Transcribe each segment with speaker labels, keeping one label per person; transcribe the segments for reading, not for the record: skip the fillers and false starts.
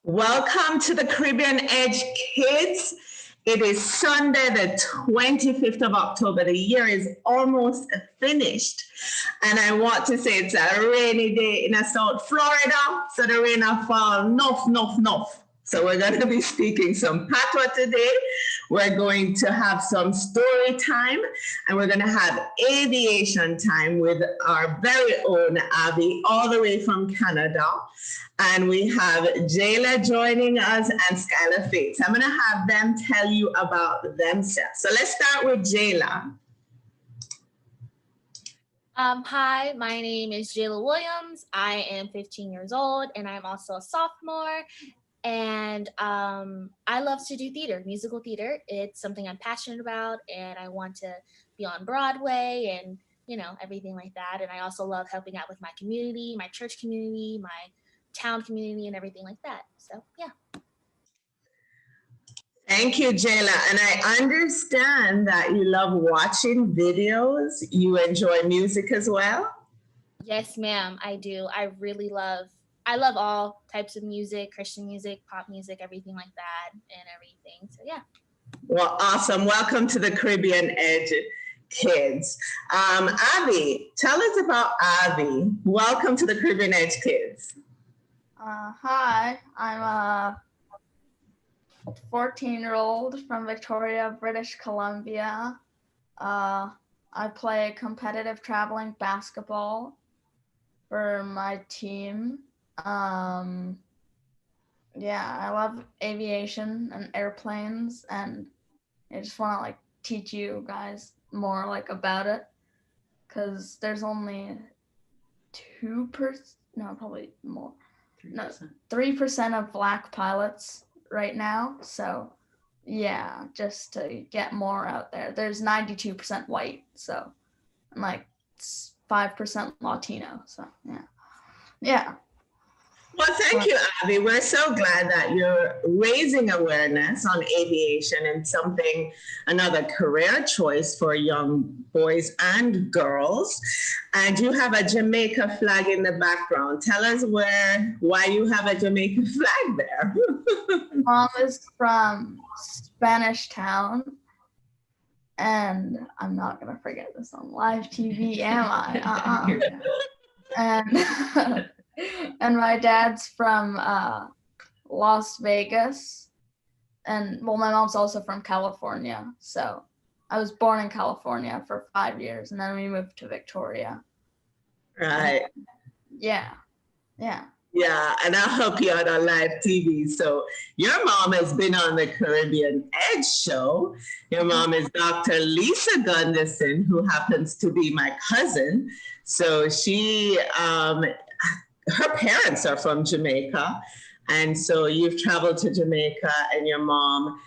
Speaker 1: Welcome to the Caribbean Edge, kids. It is Sunday, the 25th of October. The year is almost finished. And I want to say it's a rainy day in South Florida, so the rain will fall enough. So we're going to be speaking some Patwa today. We're going to have some story time, and we're going to have aviation time with our very own Avi, all the way from Canada. And we have Jala joining us and Skyler-Faith. I'm going to have them tell you about themselves. So let's start with Jala.
Speaker 2: Hi, my name is Jala Williams. I am 15 years old, and I'm also a sophomore. And I love to do theater, musical theater. It's something I'm passionate about, and I want to be on Broadway and, everything like that. And I also love helping out with my community, my church community, my town community, and everything like that. So, yeah.
Speaker 1: Thank you, Jala. And I understand that you love watching videos. You enjoy music as well?
Speaker 2: Yes, ma'am, I do. I love all types of music, Christian music, pop music, everything like that, and everything. So, yeah.
Speaker 1: Well, awesome. Welcome to the Caribbean Edge, kids. Avi, tell us about Avi. Welcome to the Caribbean Edge, kids.
Speaker 3: Hi, I'm a 14-year-old from Victoria, British Columbia. I play competitive traveling basketball for my team. Yeah, I love aviation and airplanes, and I just want to teach you guys more about it, because there's only 2%, no, probably more. 3%. No, 3% of Black pilots right now. So yeah, just to get more out there. There's 92% white, so I'm 5% Latino. So yeah.
Speaker 1: Well, thank you, Avi. We're so glad that you're raising awareness on aviation and another career choice for young boys and girls. And you have a Jamaica flag in the background. Tell us why you have a Jamaica flag there.
Speaker 3: Mom is from Spanish Town, and I'm not gonna forget this on live TV, am I? And my dad's from Las Vegas, and my mom's also from California. So I was born in California for 5 years, and then we moved to Victoria.
Speaker 1: Right.
Speaker 3: Yeah,
Speaker 1: and I'll help you out on live TV. So your mom has been on the Caribbean Edge show. Your mom is Dr. Lisa Gunderson, who happens to be my cousin. So she, her parents are from Jamaica. And so you've traveled to Jamaica, and your mom,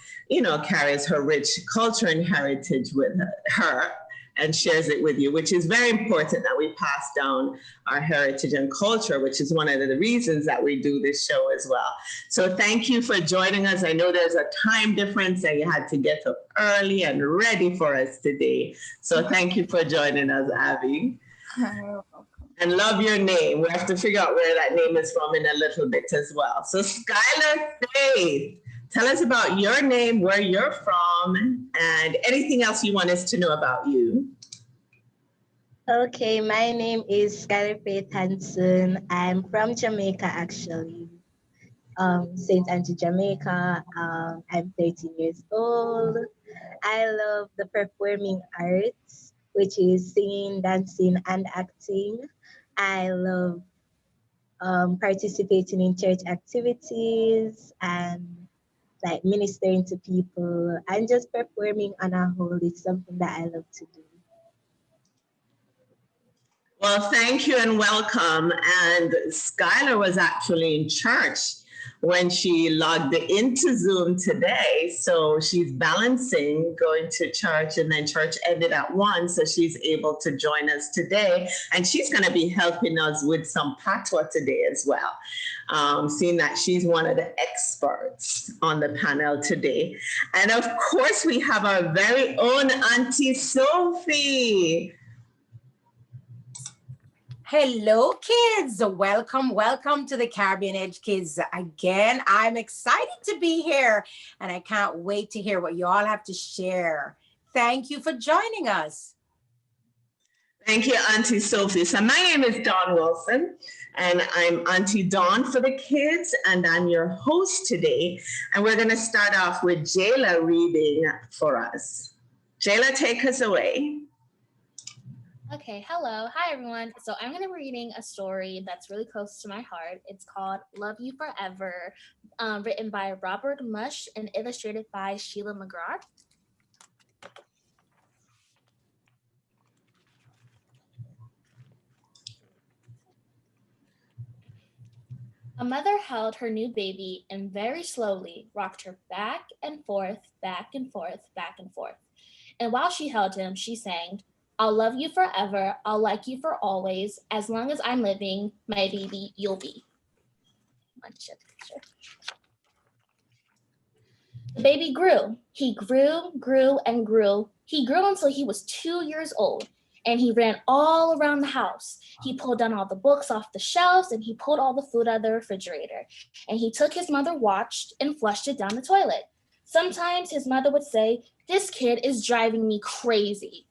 Speaker 1: carries her rich culture and heritage with her and shares it with you, which is very important that we pass down our heritage and culture, which is one of the reasons that we do this show as well. So thank you for joining us. I know there's a time difference and you had to get up early and ready for us today. So thank you for joining us, Avi. And love your name. We have to figure out where that name is from in a little bit as well. So Skyler-Faith, tell us about your name, where you're from, and anything else you want us to know about you.
Speaker 4: Okay, my name is Skyler-Faith Hanson. I'm from Jamaica, actually. St. Angie, Jamaica. I'm 13 years old. I love the performing arts, which is singing, dancing, and acting. I love participating in church activities and ministering to people, and just performing on a whole is something that I love to do.
Speaker 1: Well, thank you and welcome. And Skyler was actually in church when she logged into Zoom today. So she's balancing going to church, and then church ended at 1. So she's able to join us today. And she's going to be helping us with some Patwa today as well, seeing that she's one of the experts on the panel today. And of course, we have our very own Aunty Sophie.
Speaker 5: Hello, kids. Welcome to the Caribbean Edge Kids. Again, I'm excited to be here and I can't wait to hear what you all have to share. Thank you for joining us.
Speaker 1: Thank you, Aunty Sophie. So my name is Dawn Wilson, and I'm Auntie Dawn for the kids, and I'm your host today. And we're going to start off with Jala reading for us. Jala, take us away.
Speaker 2: Okay, hello. Hi, everyone. So I'm going to be reading a story that's really close to my heart. It's called Love You Forever, written by Robert Mush and illustrated by Sheila McGrath. A mother held her new baby and very slowly rocked her back and forth, back and forth, back and forth. And while she held him, she sang, I'll love you forever, I'll like you for always, as long as I'm living, my baby, you'll be. The baby grew. He grew, and grew. He grew until he was 2 years old. And he ran all around the house. He pulled down all the books off the shelves and he pulled all the food out of the refrigerator. And he took his mother watched and flushed it down the toilet. Sometimes his mother would say, this kid is driving me crazy.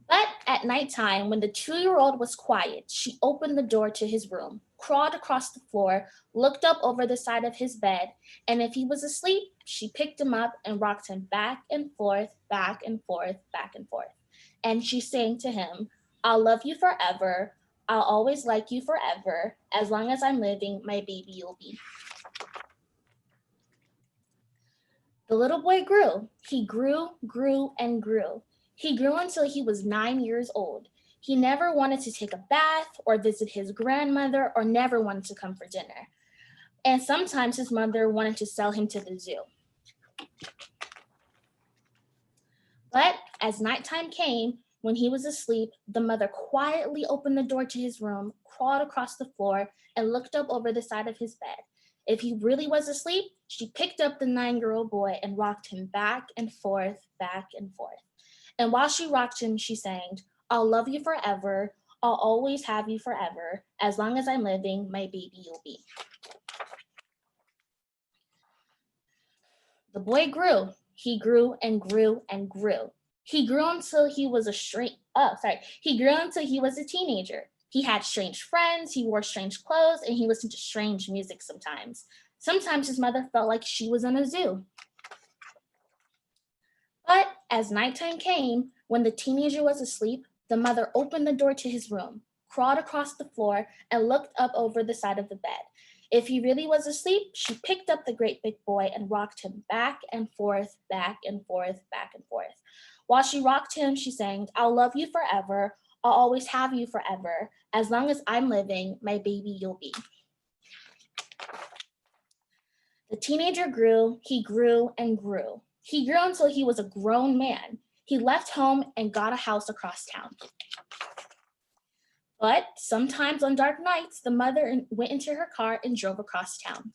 Speaker 2: But at nighttime, when the 2-year-old was quiet, she opened the door to his room, crawled across the floor, looked up over the side of his bed, and if he was asleep, she picked him up and rocked him back and forth, back and forth, back and forth. And she sang to him, I'll love you forever. I'll always like you forever. As long as I'm living, my baby you'll be. The little boy grew. He grew, and grew. He grew until he was 9 years old. He never wanted to take a bath or visit his grandmother or never wanted to come for dinner. And sometimes his mother wanted to sell him to the zoo. But as nighttime came, when he was asleep, the mother quietly opened the door to his room, crawled across the floor, and looked up over the side of his bed. If he really was asleep, she picked up the 9-year-old boy and rocked him back and forth, back and forth. And while she rocked him, she sang, I'll love you forever. I'll always have you forever. As long as I'm living, my baby you'll be. The boy grew. He grew and grew and grew. He grew until he was He grew until he was a teenager. He had strange friends, he wore strange clothes, and he listened to strange music sometimes. Sometimes his mother felt like she was in a zoo. But as nighttime came, when the teenager was asleep, the mother opened the door to his room, crawled across the floor, and looked up over the side of the bed. If he really was asleep, she picked up the great big boy and rocked him back and forth, back and forth, back and forth. While she rocked him, she sang, I'll love you forever. I'll always have you forever. As long as I'm living, my baby you'll be. The teenager grew, he grew and grew. He grew until he was a grown man. He left home and got a house across town. But sometimes on dark nights, the mother went into her car and drove across town.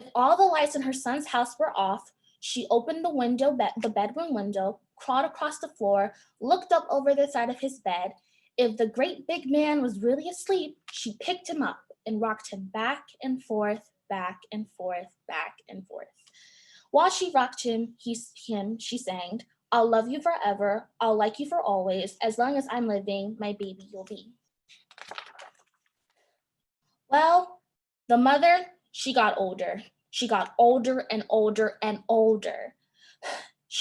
Speaker 2: If all the lights in her son's house were off, she opened the bedroom window, crawled across the floor, looked up over the side of his bed. If the great big man was really asleep, she picked him up and rocked him back and forth, back and forth, back and forth. While she rocked him, she sang, I'll love you forever, I'll like you for always, as long as I'm living, my baby you'll be. Well, the mother, she got older. She got older and older and older.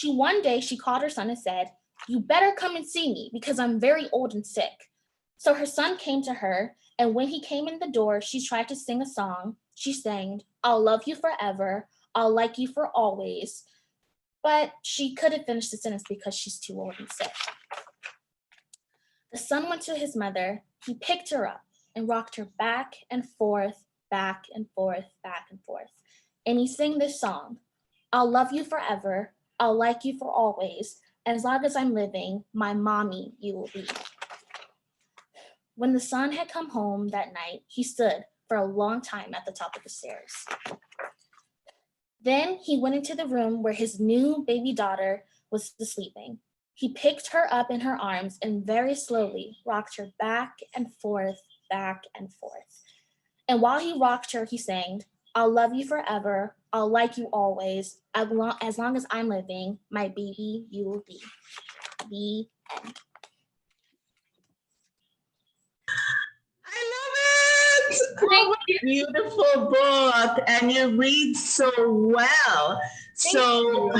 Speaker 2: One day she called her son and said, you better come and see me because I'm very old and sick. So her son came to her, and when he came in the door, she tried to sing a song. She sang, I'll love you forever, I'll like you for always. But she couldn't finish the sentence because she's too old and sick. The son went to his mother. He picked her up and rocked her back and forth, back and forth, back and forth. And he sang this song, I'll love you forever, I'll like you for always. As long as I'm living, my mommy you will be. When the son had come home that night, he stood for a long time at the top of the stairs. Then he went into the room where his new baby daughter was sleeping. He picked her up in her arms and very slowly rocked her back and forth, back and forth. And while he rocked her, he sang, "I'll love you forever. I'll like you always. As long as I'm living, my baby you will be." The end.
Speaker 1: I love it. Oh, what a beautiful book. And you read so well. So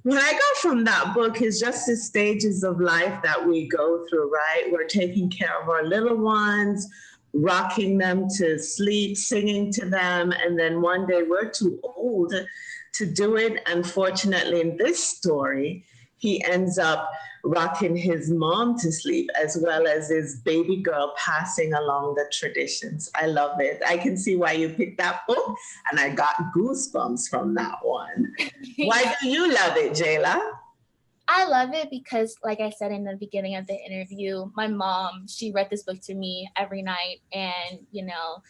Speaker 1: what I got from that book is just the stages of life that we go through, right? We're taking care of our little ones, rocking them to sleep, singing to them, and then one day we're too old to do it. Unfortunately, in this story, he ends up rocking his mom to sleep as well as his baby girl, passing along the traditions. I love it. I can see why you picked that book, and I got goosebumps from that one. Why do you love it, Jayla?
Speaker 2: I love it because, like I said in the beginning of the interview, my mom, she read this book to me every night. And, you know,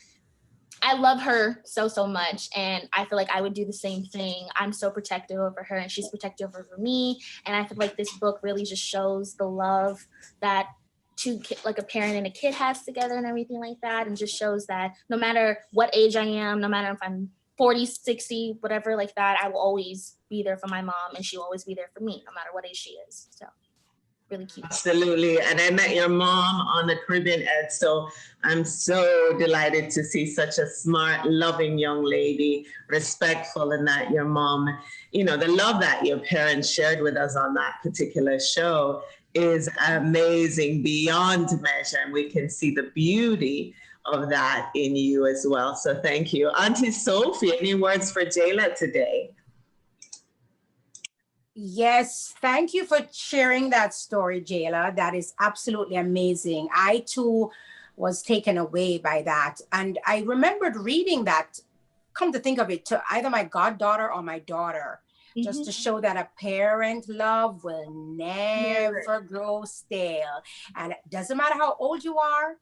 Speaker 2: I love her so, so much. And I feel like I would do the same thing. I'm so protective over her and she's protective over me. And I feel like this book really just shows the love that like a parent and a kid has together and everything like that. And just shows that no matter what age I am, no matter if I'm 40, 60, whatever like that, I will always be there for my mom and she'll always be there for me, no matter what age she is. So really cute.
Speaker 1: Absolutely. And I met your mom on the Caribbean Ed, so I'm so delighted to see such a smart, loving young lady, respectful, and that your mom, you know, the love that your parents shared with us on that particular show is amazing, beyond measure. And we can see the beauty of that in you as well. So thank you. Aunty Sophie, any words for Jayla today?
Speaker 5: Yes, thank you for sharing that story, Jayla. That is absolutely amazing. I too was taken away by that. And I remembered reading that, come to think of it, to either my goddaughter or my daughter, just to show that a parent love will never grow stale. And it doesn't matter how old you are,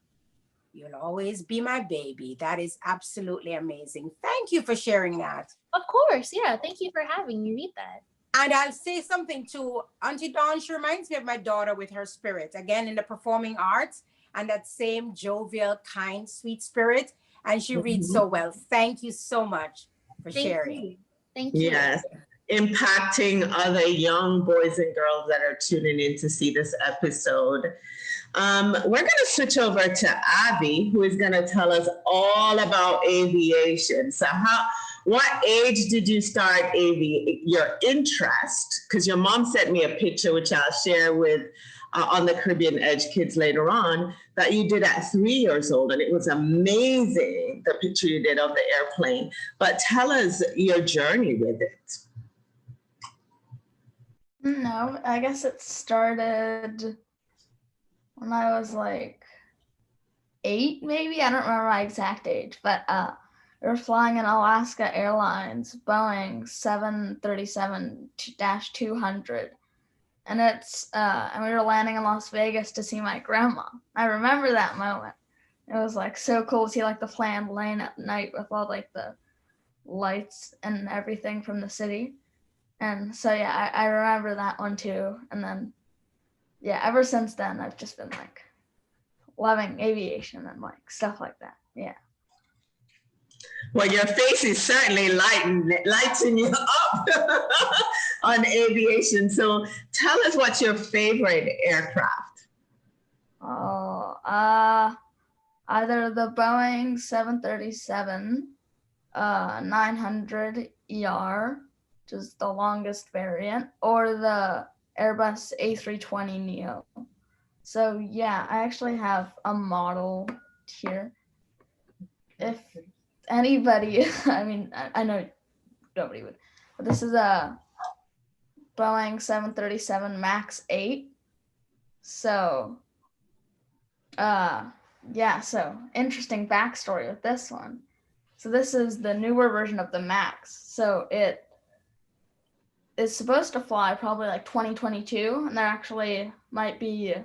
Speaker 5: you'll always be my baby. That is absolutely amazing. Thank you for sharing that.
Speaker 2: Of course. Yeah. Thank you for having me read that.
Speaker 5: And I'll say something to Auntie Dawn. She reminds me of my daughter with her spirit, again, in the performing arts, and that same jovial, kind, sweet spirit. And she reads so well. Thank you so much for sharing.
Speaker 2: Thank you.
Speaker 1: Yes. Impacting other young boys and girls that are tuning in to see this episode. We're going to switch over to Avi, who is going to tell us all about aviation. So what age did you start your interest? Because your mom sent me a picture, which I'll share with on the Caribbean Edge Kids later on, that you did at 3 years old. And it was amazing, the picture you did of the airplane. But tell us your journey with it.
Speaker 3: No, I guess it started when I was like 8, maybe. I don't remember my exact age, but we were flying in Alaska Airlines, Boeing 737-200. And and we were landing in Las Vegas to see my grandma. I remember that moment. It was like so cool to see like the plane laying at night with all like the lights and everything from the city. And so, yeah, I remember that one too. And then, yeah, ever since then, I've just been like loving aviation and like stuff like that. Yeah.
Speaker 1: Well, your face is certainly lighting you up on aviation. So tell us, what's your favorite aircraft?
Speaker 3: Oh, either the Boeing 737-900ER, which is the longest variant, or the Airbus A320neo. So yeah, I actually have a model here. If anybody, I mean, I know nobody would, but this is a Boeing 737 MAX 8. So, yeah, so interesting backstory with this one. So this is the newer version of the MAX. So it is supposed to fly probably like 2022, and there actually might be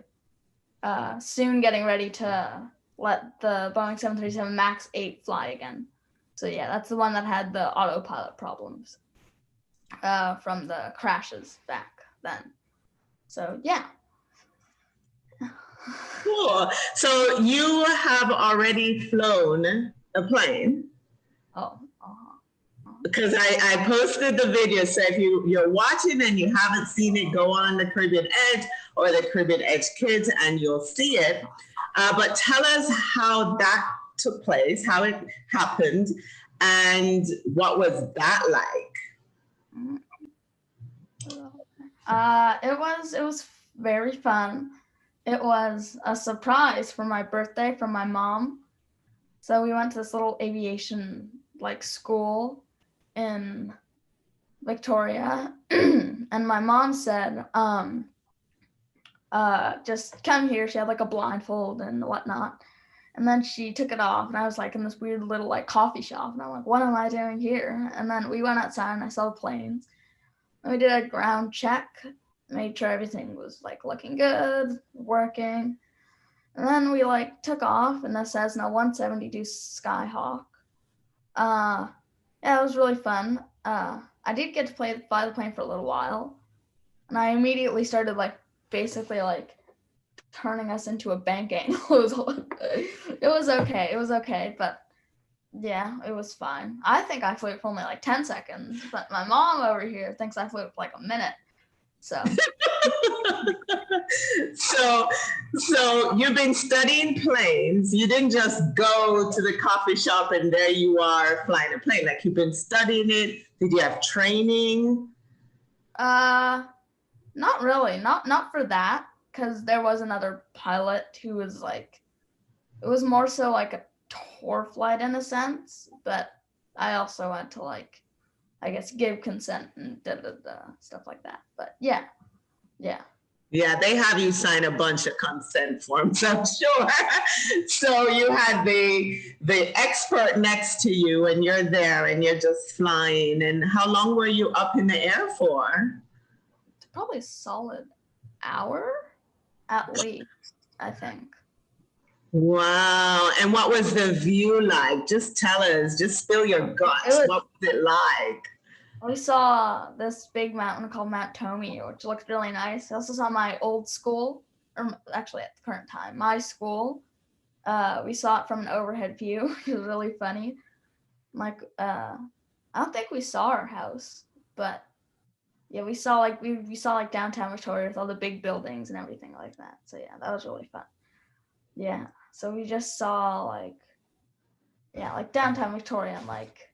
Speaker 3: soon getting ready to let the Boeing 737 MAX 8 fly again. So yeah, that's the one that had the autopilot problems from the crashes back then. So yeah.
Speaker 1: Cool. So you have already flown a plane?
Speaker 3: Oh.
Speaker 1: Because I posted the video. So if you're watching and you haven't seen it, go on the Caribbean Edge or the Caribbean Edge Kids and you'll see it. But tell us how that took place, how it happened, and what was that like?
Speaker 3: It was very fun. It was a surprise for my birthday from my mom. So we went to this little aviation like school in Victoria, and my mom said, just come here. She had like a blindfold and whatnot. And then she took it off, and I was like in this weird little like coffee shop, and I'm like, what am I doing here? And then we went outside and I saw the planes. And we did a ground check, made sure everything was like looking good, working. And then we like took off in the Cessna 172 Skyhawk. Yeah, it was really fun. I did get to fly the plane for a little while, and I immediately started like basically like turning us into a bank angle. It was okay, but yeah, it was fine. I think I flew it for only like 10 seconds, but my mom over here thinks I flew it for like a minute. So
Speaker 1: so you've been studying planes. You didn't just go to the coffee shop and there you are flying a plane. Like, you've been studying it. Did you have training?
Speaker 3: Not really. Not for that, because there was another pilot who was like, it was more so like a tour flight in a sense, but I also had to like, I guess, give consent and stuff like that. But yeah.
Speaker 1: Yeah, they have you sign a bunch of consent forms, I'm sure. So you had the expert next to you, and you're there, and you're just flying. And how long were you up in the air for?
Speaker 3: Probably a solid hour, at least, I think.
Speaker 1: Wow. And what was the view like? Just tell us, just spill your guts. What was it like?
Speaker 3: We saw this big mountain called Mount Tomei, which looked really nice. I also saw my old school, or actually at the current time, my school. We saw it from an overhead view. It was really funny. Like, I don't think we saw our house, but yeah, we saw like we saw like downtown Victoria with all the big buildings and everything like that. So yeah, that was really fun. Yeah, so we just saw like downtown Victoria and like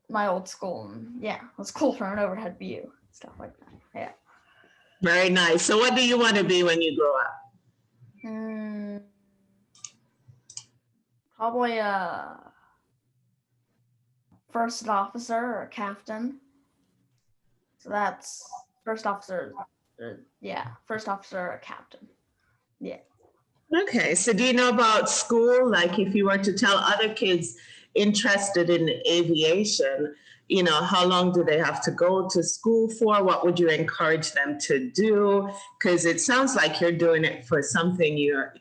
Speaker 3: my old school, and yeah, it was cool from an overhead view, stuff like that. Yeah.
Speaker 1: Very nice. So what do you want to be when you grow up?
Speaker 3: Probably a first officer or a captain. So that's first officer. First officer or a captain. Yeah.
Speaker 1: Okay. So do you know about school? Like, if you were to tell other kids interested in aviation, you know, how long do they have to go to school for? What would you encourage them to do? Because it sounds like you're doing it for something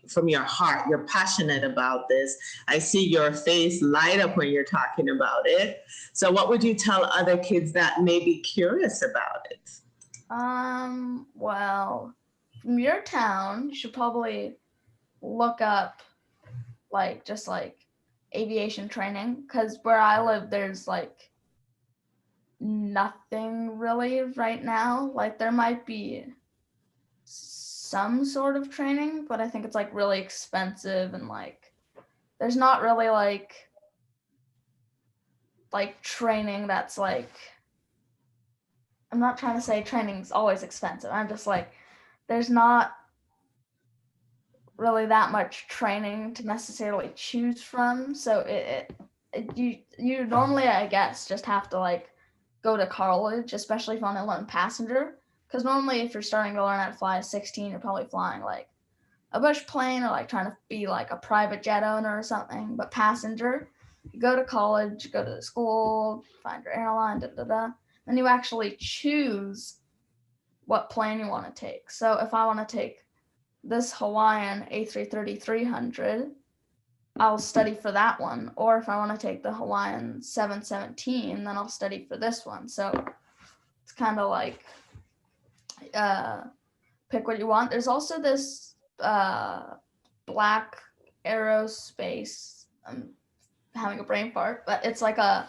Speaker 1: from your heart. You're passionate about this. I see your face light up when you're talking about it. So what would you tell other kids that may be curious about it?
Speaker 3: Well, from your town, you should probably look up like just like aviation training, because where I live there's like nothing really right now. Like, there might be some sort of training, but I think it's like really expensive, and like there's not really like training that's like, I'm not trying to say training's always expensive. I'm just like, there's not really that much training to necessarily choose from. So you normally, I guess, just have to like go to college, especially if you want to learn passenger. Because normally if you're starting to learn how to fly at 16, you're probably flying like a bush plane or like trying to be like a private jet owner or something. But passenger, you go to college, go to the school, find your airline, then you actually choose what plane you want to take. So if I want to take this Hawaiian A330-300, I'll study for that one. Or if I want to take the Hawaiian 717, then I'll study for this one. So it's kind of like pick what you want. There's also this black aerospace. I'm having a brain fart, but it's like a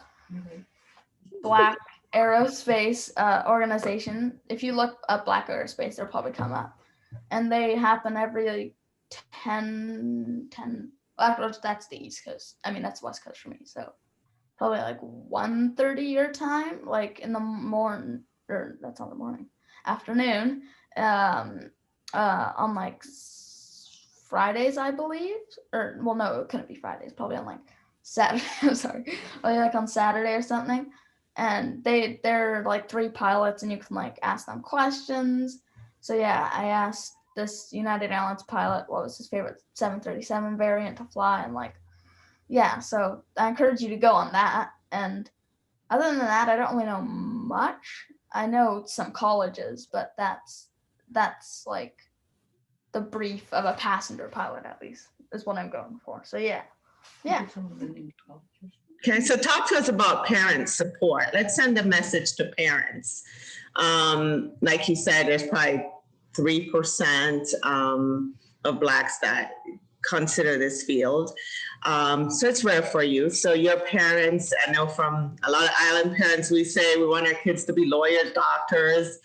Speaker 3: black aerospace organization. If you look up black aerospace, they'll probably come up. And they happen every 10, that's the East Coast. I mean, that's West Coast for me. So probably like 1:30 your time, like in the morning, or that's not the morning, afternoon, on like Fridays, I believe. Or, well, no, it couldn't be Fridays, probably on like Saturday. I'm sorry. Or like on Saturday or something. And they're like 3 pilots, and you can like ask them questions. So yeah, I asked this United Airlines pilot what was his favorite 737 variant to fly, and like, yeah, so I encourage you to go on that. And other than that, I don't really know much. I know some colleges, but that's like the brief of a passenger pilot, at least, is what I'm going for. So yeah.
Speaker 1: Okay, so talk to us about parent support. Let's send a message to parents. Like you said, there's probably 3% of Blacks that consider this field. So it's rare for you. So your parents, I know from a lot of island parents, we say we want our kids to be lawyers, doctors.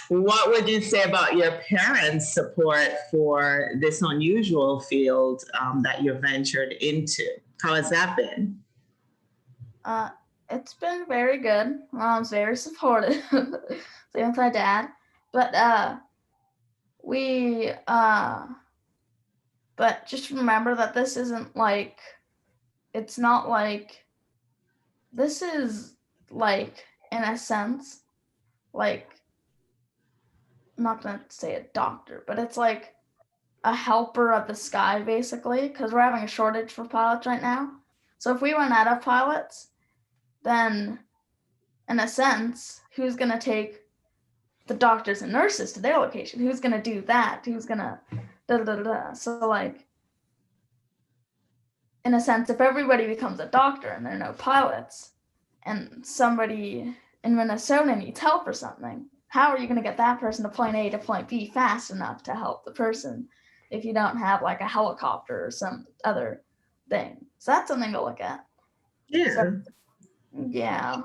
Speaker 1: What would you say about your parents' support for this unusual field that you've ventured into? How has that been?
Speaker 3: It's been very good. Mom's very supportive. Same with my dad. But but just remember that this isn't like, it's not like, this is like, in a sense, like, I'm not gonna say a doctor, but it's like a helper of the sky, basically, because we're having a shortage for pilots right now. So if we run out of pilots, then in a sense, who's gonna take the doctors and nurses to their location? Who's gonna do that? Who's gonna da da da da? So like, in a sense, if everybody becomes a doctor and there are no pilots, and somebody in Minnesota needs help for something, how are you going to get that person to point A to point B fast enough to help the person if you don't have like a helicopter or some other thing? So that's something to look at.
Speaker 1: Yeah.
Speaker 3: So, yeah.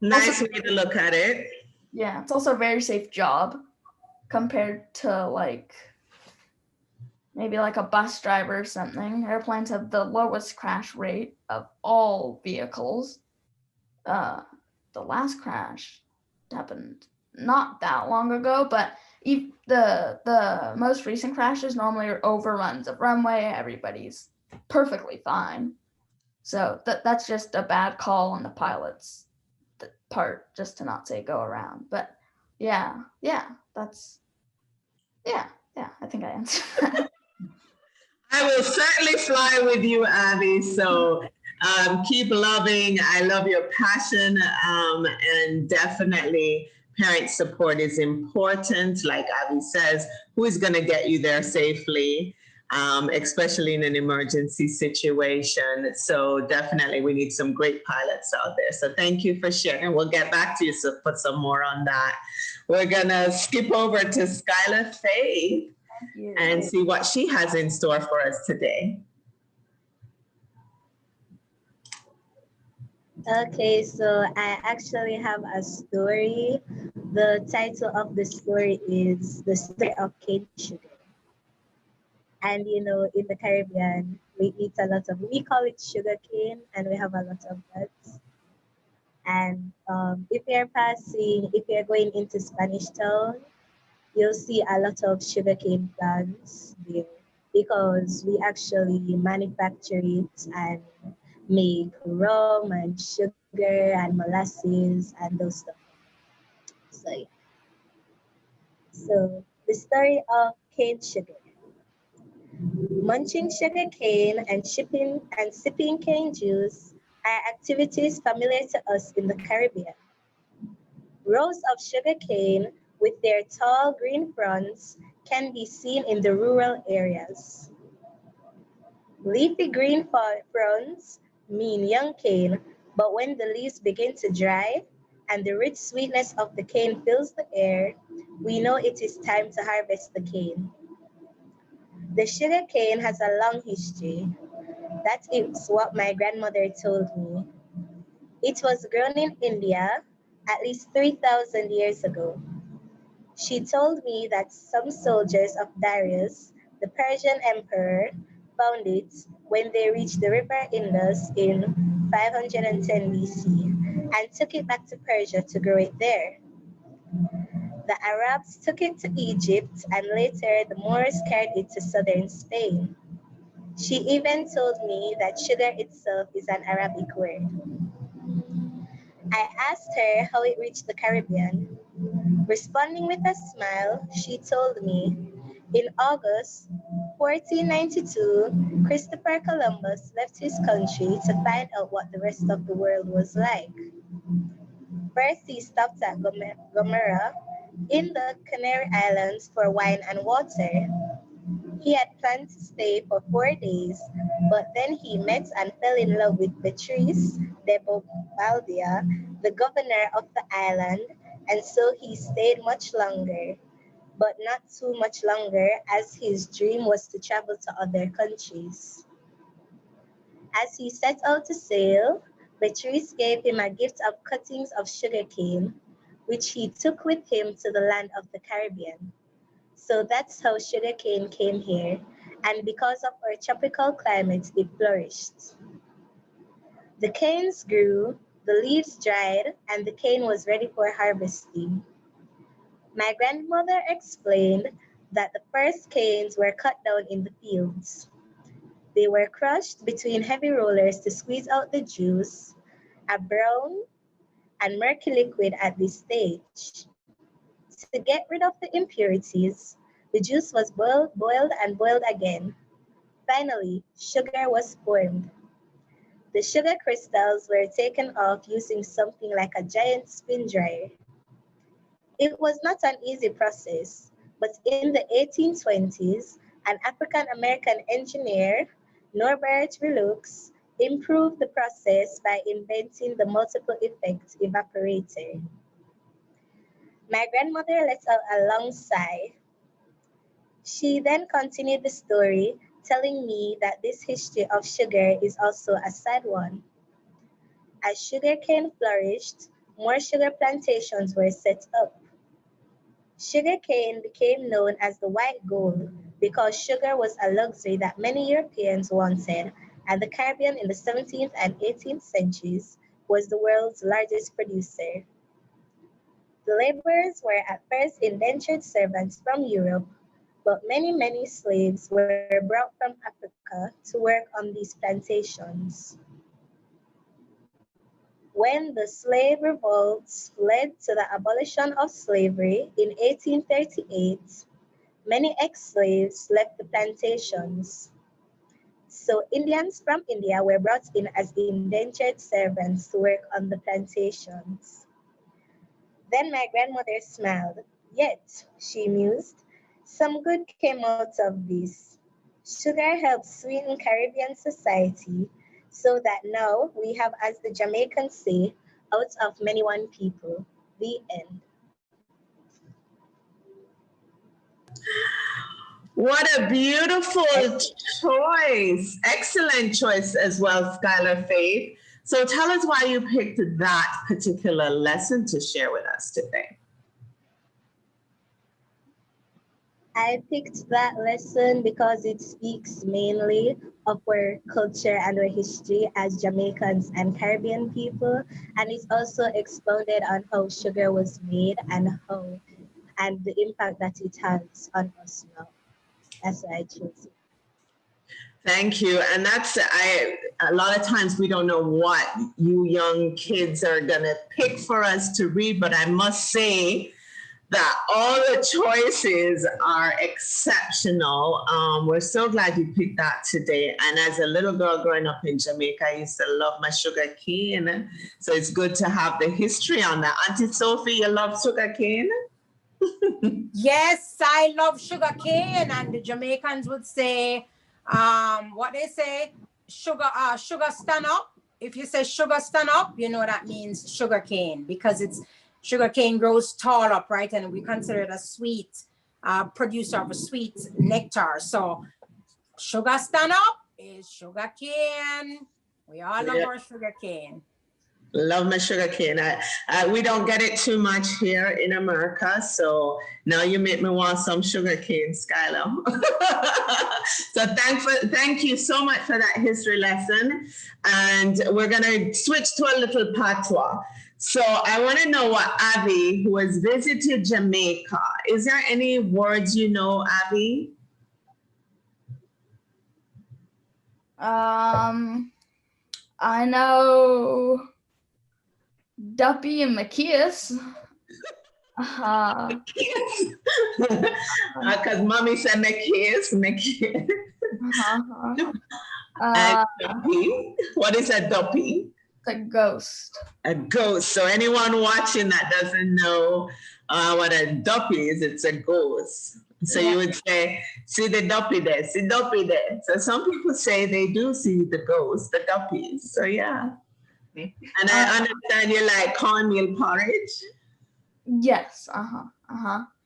Speaker 1: Nice
Speaker 3: Also,
Speaker 1: way to look at it.
Speaker 3: Yeah, it's also a very safe job compared to like maybe like a bus driver or something. Airplanes have the lowest crash rate of all vehicles. The last crash happened not that long ago, but the most recent crashes normally are overruns of runway. Everybody's perfectly fine. So that's just a bad call on the pilot's part, just to not say go around. But yeah, I think I answered that.
Speaker 1: I will certainly fly with you, Avi. So keep loving. I love your passion. And definitely parent support is important. Like Avi says, who is going to get you there safely, especially in an emergency situation. So definitely we need some great pilots out there. So thank you for sharing. We'll get back to you to put some more on that. We're going to skip over to Skyler-Faith and see what she has in store for us today.
Speaker 4: Okay, so I actually have a story. The title of the story is The Story of Cane Sugar. And you know, in the Caribbean, we eat a lot of, we call it sugar cane, and we have a lot of nuts. And if you're going into Spanish Town, you'll see a lot of sugarcane plants there because we actually manufacture it and make rum and sugar and molasses and those stuff. So yeah. So the story of cane sugar. Munching sugar cane and sipping cane juice are activities familiar to us in the Caribbean. Rows of sugar cane with their tall green fronds can be seen in the rural areas. Leafy green fronds mean young cane, but when the leaves begin to dry and the rich sweetness of the cane fills the air, we know it is time to harvest the cane. The sugar cane has a long history. That is what my grandmother told me. It was grown in India at least 3,000 years ago. She told me that some soldiers of Darius, the Persian emperor, found it when they reached the river Indus in 510 BC and took it back to Persia to grow it there. The Arabs took it to Egypt and later the Moors carried it to southern Spain. She even told me that sugar itself is an Arabic word. I asked her how it reached the Caribbean. Responding with a smile, she told me, in August 1492, Christopher Columbus left his country to find out what the rest of the world was like. First, he stopped at Gomera in the Canary Islands for wine and water. He had planned to stay for 4 days, but then he met and fell in love with Beatrice de Bobaldia, the governor of the island, and so he stayed much longer, but not too much longer, as his dream was to travel to other countries. As he set out to sail, Beatrice gave him a gift of cuttings of sugarcane, which he took with him to the land of the Caribbean. So that's how sugarcane came here, and because of our tropical climate, it flourished. The canes grew, the leaves dried, and the cane was ready for harvesting. My grandmother explained that the first canes were cut down in the fields. They were crushed between heavy rollers to squeeze out the juice, a brown and murky liquid at this stage. To get rid of the impurities, the juice was boiled and boiled again. Finally, sugar was formed. The sugar crystals were taken off using something like a giant spin dryer. It was not an easy process, but in the 1820s, an African-American engineer, Norbert Relux, improved the process by inventing the multiple effect evaporator. My grandmother let out a long sigh. She then continued the story, telling me that this history of sugar is also a sad one. As sugarcane flourished, more sugar plantations were set up. Sugarcane became known as the white gold because sugar was a luxury that many Europeans wanted, and the Caribbean in the 17th and 18th centuries was the world's largest producer. The laborers were at first indentured servants from Europe, but many slaves were brought from Africa to work on these plantations. When the slave revolts led to the abolition of slavery in 1838, many ex-slaves left the plantations. So Indians from India were brought in as indentured servants to work on the plantations. Then my grandmother smiled. Yet, she mused, some good came out of this. Sugar helped sweeten Caribbean society so that now we have, as the Jamaicans say, out of many one people. The end.
Speaker 1: What a beautiful choice. Excellent choice as well, Skyler-Faith. So tell us why you picked that particular lesson to share with us today.
Speaker 4: I picked that lesson because it speaks mainly of our culture and our history as Jamaicans and Caribbean people, and it also expounded on how sugar was made and the impact that it has on us now. That's why I chose it.
Speaker 1: Thank you. And a lot of times we don't know what you young kids are going to pick for us to read, but I must say that all the choices are exceptional. We're so glad you picked that today. And as a little girl growing up in Jamaica, I used to love my sugar cane. So it's good to have the history on that. Aunty Sophie, you love sugar cane?
Speaker 5: Yes, I love sugar cane, and the Jamaicans would say, what they say, sugar stand up. If you say sugar stand up, you know that means sugar cane, because it's sugar cane grows tall up, right? And we consider it a sweet producer of a sweet nectar. So sugar stand up is sugar cane. We all love our sugar cane.
Speaker 1: Love my sugar cane. We don't get it too much here in America, so now you make me want some sugar cane, Skylar. So thank you so much for that history lesson. And we're gonna switch to a little patois. So I want to know what Avi, who has visited Jamaica, is there any words you know, Avi?
Speaker 3: I know Duppy and Macias.
Speaker 1: Because mommy said Macias. And Duppy. What is a Duppy?
Speaker 3: It's a ghost.
Speaker 1: A ghost. So anyone watching that doesn't know what a Duppy is, it's a ghost. So you would say, see the Duppy there, see Duppy there. So some people say they do see the ghost, the Duppies. So yeah. And I understand you like cornmeal porridge.
Speaker 3: Yes.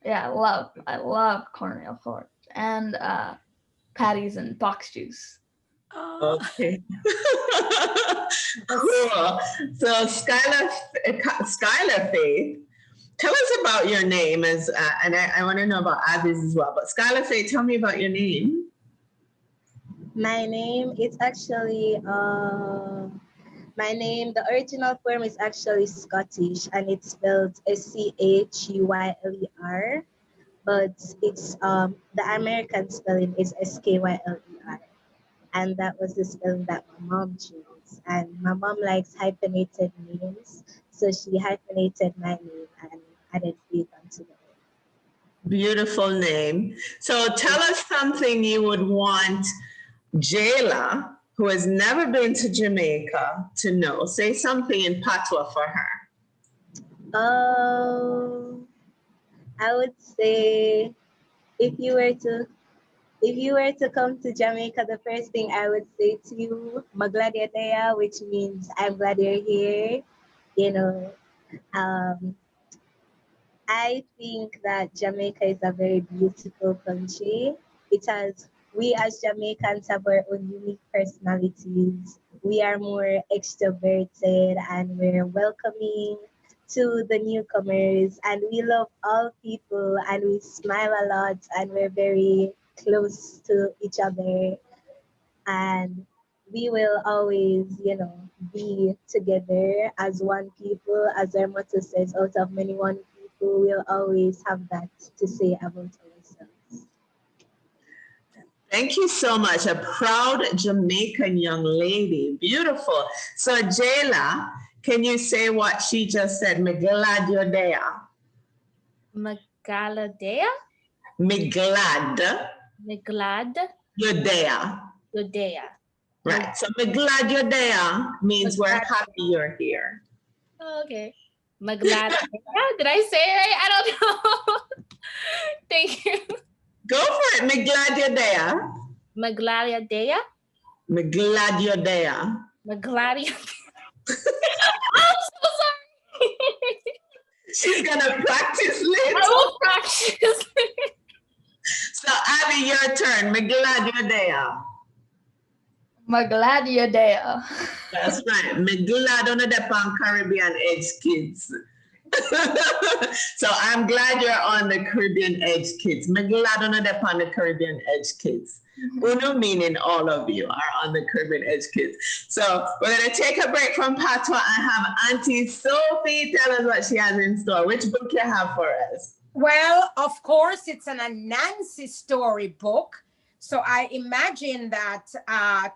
Speaker 3: Yeah, I love cornmeal porridge and patties and box juice.
Speaker 1: Okay. Cool. So Skyler-Faith, tell us about your name, and I want to know about Avi's as well. But Skyler-Faith, tell me about your name.
Speaker 4: My name is actually the original form is actually Scottish, and it's spelled Schuyler, but it's the American spelling is Skyler, and that was the spelling that my mom chose. And my mom likes hyphenated names, so she hyphenated my name and added faith onto it.
Speaker 1: Beautiful name. So tell us something you would want Jala, who has never been to Jamaica, to know. Say something in Patwa for her.
Speaker 4: I would say if you were to come to Jamaica, the first thing I would say to you, Magladia Dea, which means I'm glad you're here. You know, I think that Jamaica is a very beautiful country. We as Jamaicans have our own unique personalities. We are more extroverted and we're welcoming to the newcomers, and we love all people and we smile a lot and we're very close to each other, and we will always, be together as one people. As our motto says, out of many one people, we'll always have that to say about ourselves.
Speaker 1: Thank you so much. A proud Jamaican young lady. Beautiful. So Jala, can you say what she just said? Me glad you're there.
Speaker 2: Magaladea?
Speaker 1: Me glad
Speaker 2: Meglad?
Speaker 1: you're there.
Speaker 2: Yodea.
Speaker 1: Right. So me glad you're there means we're happy you're here.
Speaker 2: Oh, okay. Magladea. Did I say it right? I don't know. Thank you.
Speaker 1: Go for it. Me glad you're there.
Speaker 2: Magladea?
Speaker 1: Me glad you're there.
Speaker 2: Magladia. I'm so sorry.
Speaker 1: She's gonna practice later.
Speaker 2: I will practice.
Speaker 1: So Abby, your turn. Me glad you're there.
Speaker 3: Magladia Dea.
Speaker 1: That's right. Me glad on the pan Caribbean Edge Kids. So I'm glad you're on the Caribbean Edge Kids. Me glad on the pan the Caribbean Edge Kids. Uno meaning all of you are on the Caribbean Edge Kids. So we're gonna take a break from Patwa and have Aunty Sophie tell us what she has in store. Which book you have for us?
Speaker 5: Well, of course, it's an Anansi story book. So I imagine that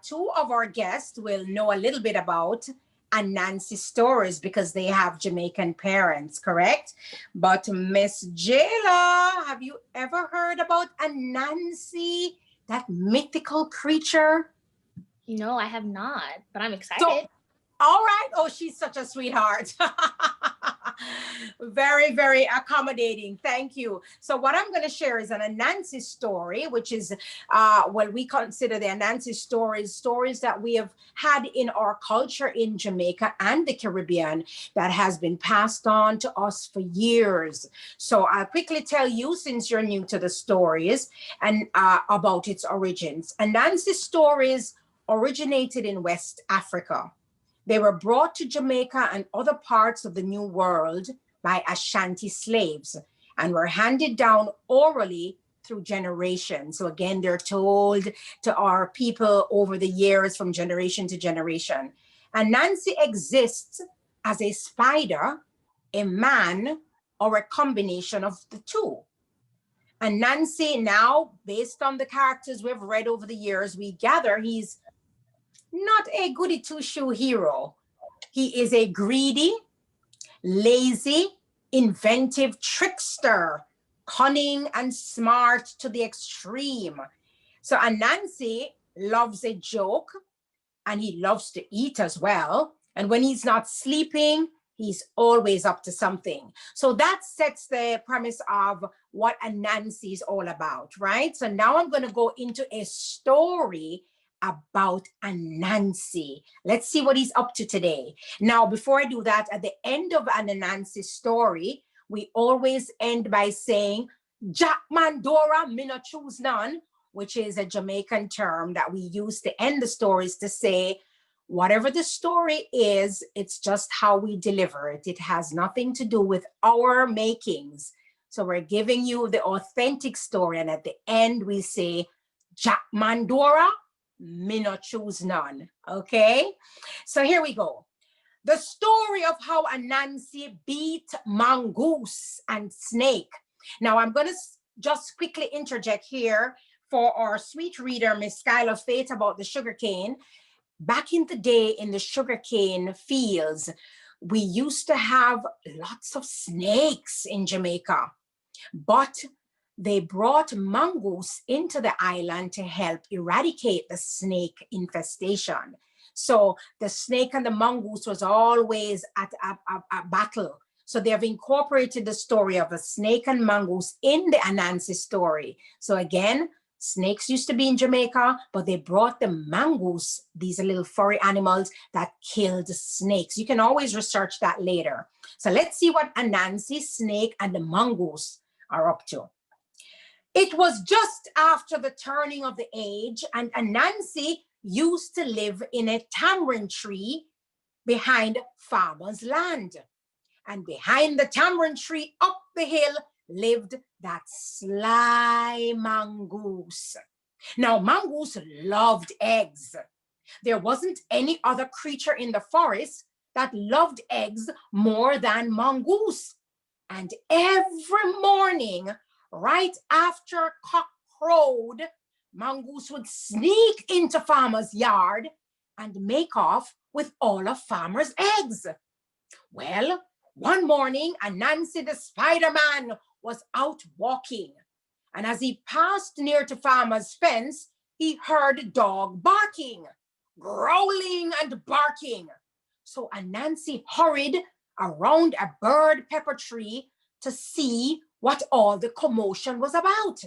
Speaker 5: two of our guests will know a little bit about Anansi stories because they have Jamaican parents, correct? But Miss Jala, have you ever heard about Anansi, that mythical creature?
Speaker 2: No, I have not, but I'm excited.
Speaker 5: So, all right. Oh, she's such a sweetheart. Very, very accommodating. Thank you. So what I'm going to share is an Anansi story, which is, well, we consider the Anansi stories that we have had in our culture in Jamaica and the Caribbean that has been passed on to us for years. So I'll quickly tell you, since you're new to the stories, and about its origins. Anansi stories originated in West Africa. They were brought to Jamaica and other parts of the New World by Ashanti slaves and were handed down orally through generations. So again, they're told to our people over the years from generation to generation. Anansi exists as a spider, a man, or a combination of the two. Anansi, now, based on the characters we've read over the years, we gather he's not a goody two-shoe hero. He is a greedy, lazy, inventive trickster, cunning and smart to the extreme. So Anansi loves a joke and he loves to eat as well. And when he's not sleeping, he's always up to something. So that sets the premise of what Anansi is all about, right? So now I'm going to go into a story about Anansi. Let's see what he's up to today. Now, before I do that, at the end of an Anansi story, we always end by saying, Jack Mandora, me no choose none, which is a Jamaican term that we use to end the stories to say, whatever the story is, it's just how we deliver it. It has nothing to do with our makings. So we're giving you the authentic story. And at the end, we say, Jack Mandora, me not choose none. Okay? So here we go. The story of how Anansi beat mongoose and snake. Now I'm going to just quickly interject here for our sweet reader, Miss Skyler-Faith, about the sugarcane. Back in the day in the sugarcane fields, we used to have lots of snakes in Jamaica, but they brought mongoose into the island to help eradicate the snake infestation. So the snake and the mongoose was always at a battle. So they have incorporated the story of a snake and mongoose in the Anansi story. So again, snakes used to be in Jamaica, but they brought the mongoose, these little furry animals that killed snakes. You can always research that later. So let's see what Anansi, snake, and the mongoose are up to. It was just after the turning of the age, and Anansi used to live in a tamarind tree behind farmer's land. And behind the tamarind tree up the hill lived that sly mongoose. Now, mongoose loved eggs. There wasn't any other creature in the forest that loved eggs more than mongoose. And every morning, right after cock crowed, mongoose would sneak into farmer's yard and make off with all of farmer's eggs. Well, one morning, Anansi the Spider-Man was out walking. And as he passed near to farmer's fence, he heard a dog barking, growling and barking. So Anansi hurried around a bird pepper tree to see what all the commotion was about.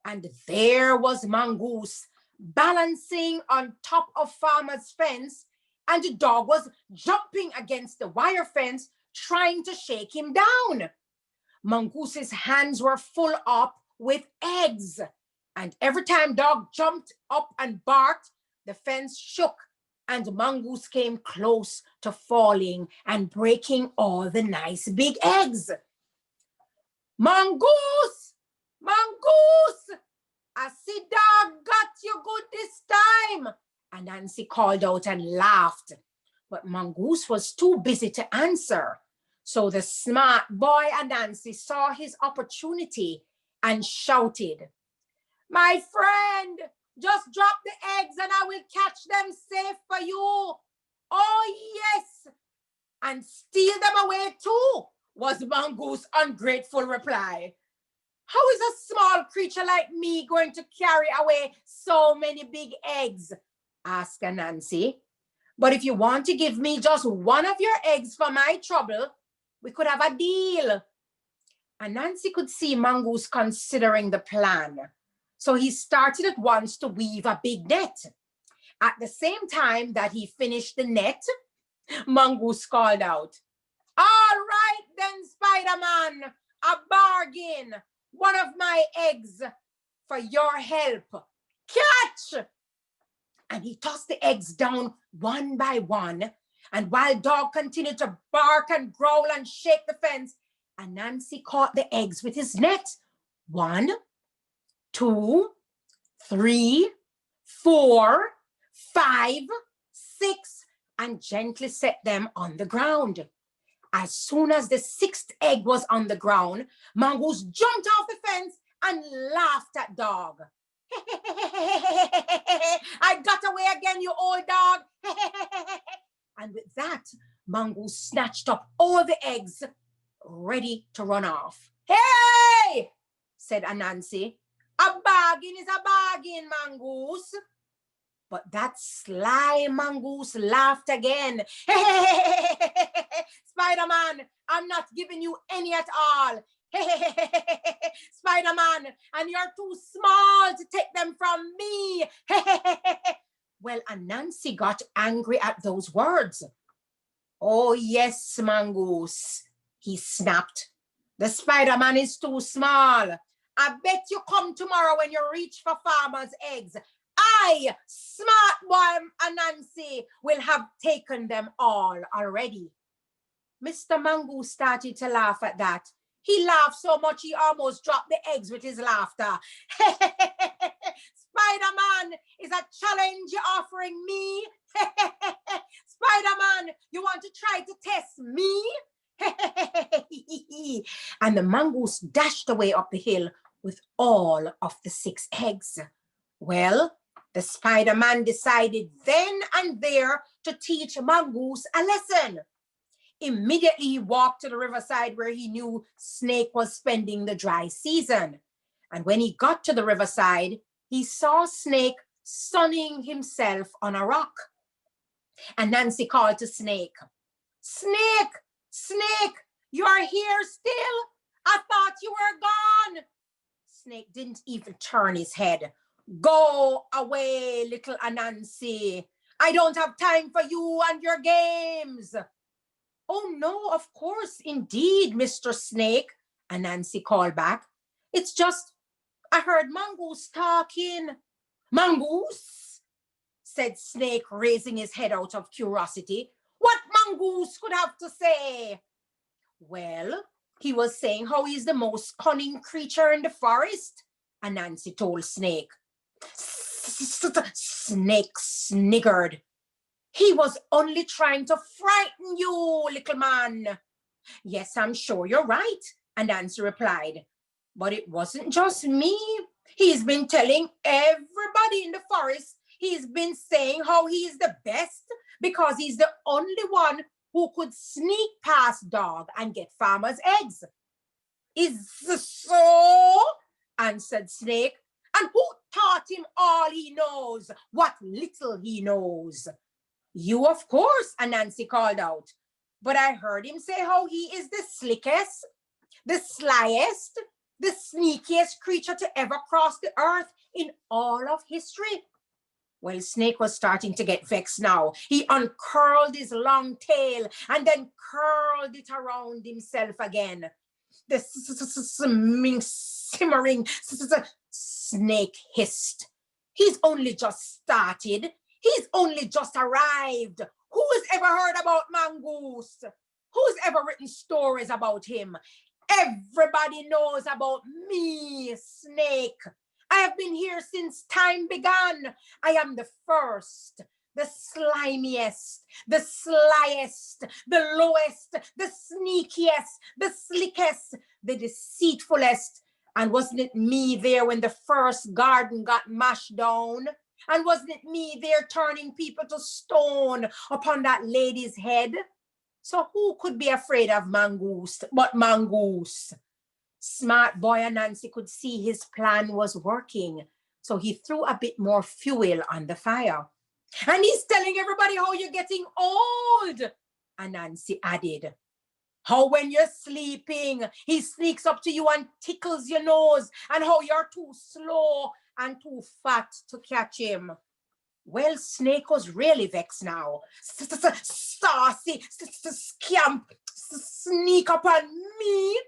Speaker 5: And there was mongoose balancing on top of farmer's fence, and the dog was jumping against the wire fence, trying to shake him down. Mongoose's hands were full up with eggs, and every time dog jumped up and barked, the fence shook, and mongoose came close to falling and breaking all the nice big eggs. Mongoose! Mongoose! I see dog got you good this time. Anansi called out and laughed, but mongoose was too busy to answer. So the smart boy Anansi saw his opportunity and shouted, "My friend, just drop the eggs and I will catch them safe for you." "Oh yes, and steal them away too," was Mongoose' ungrateful reply. "How is a small creature like me going to carry away so many big eggs?" asked Anansi. "But if you want to give me just one of your eggs for my trouble, We could have a deal. And Nancy could see Mongoose considering the plan. So he started at once to weave a big net. At the same time that he finished the net, Mongoose called out, "All right then, Spider-Man, a bargain. One of my eggs for your help. Catch!" And he tossed the eggs down one by one. And while Dog continued to bark and growl and shake the fence, Anansi caught the eggs with his net. 1, 2, 3, 4, 5, 6, and gently set them on the ground. As soon as the 6th egg was on the ground, Mongoose jumped off the fence and laughed at Dog. "I got away again, you old dog." And with that, Mongoose snatched up all the eggs, ready to run off. "Hey!" said Anansi. "A bargain is a bargain, Mongoose." But that sly Mongoose laughed again. "Spider-Man, I'm not giving you any at all. Spider-Man, and you're too small to take them from me." Well, Anansi got angry at those words. "Oh, yes, Mongoose," he snapped. "The Spider-Man is too small. I bet you come tomorrow when you reach for farmer's eggs. I, smart boy Anansi, will have taken them all already." Mr. Mongoose started to laugh at that. He laughed so much he almost dropped the eggs with his laughter. "Spider-Man, is a challenge you're offering me? Spider-Man, you want to try to test me?" And the Mongoose dashed away up the hill with all of the 6 eggs. Well, the Spider-Man decided then and there to teach Mongoose a lesson. Immediately he walked to the riverside where he knew Snake was spending the dry season. And when he got to the riverside, he saw Snake sunning himself on a rock. And Nancy called to Snake, "Snake, Snake, you're here still? I thought you were gone." Snake didn't even turn his head. "Go away, little Anansi. I don't have time for you and your games." "Oh, no, of course, indeed, Mr. Snake," Anansi called back. "It's just, I heard Mongoose talking." "Mongoose?" said Snake, raising his head out of curiosity. "What Mongoose could have to say?" "Well, he was saying how he's the most cunning creature in the forest," Anansi told Snake. Snake sniggered. "He was only trying to frighten you, little man." "Yes, I'm sure you're right," Anansi replied. "But it wasn't just me. He's been telling everybody in the forest. He's been saying how he's the best because he's the only one who could sneak past Dog and get farmer's eggs." "Is so?" answered Snake. "And who taught him all he knows, what little he knows?" "You, of course," Anansi called out. "But I heard him say how he is the slickest, the slyest, the sneakiest creature to ever cross the earth in all of history." Well, Snake was starting to get vexed now. He uncurled his long tail and then curled it around himself again. The simmering Snake hissed. "He's only just started. He's only just arrived. Who's ever heard about Mongoose? Who's ever written stories about him? Everybody knows about me, Snake. I have been here since time began. I am the first, the slimiest, the slyest, the lowest, the sneakiest, the slickest, the deceitfulest. And wasn't it me there when the first garden got mashed down? And wasn't it me there turning people to stone upon that lady's head? So who could be afraid of Mongoose but Mongoose?" Smart boy Anansi could see his plan was working, so he threw a bit more fuel on the fire. "And he's telling everybody how you're getting old," Anansi added. How when you're sleeping, he sneaks up to you and tickles your nose, and how you're too slow and too fat to catch him. Well, Snake was really vexed now. Saucy, scamp, sneak up on me?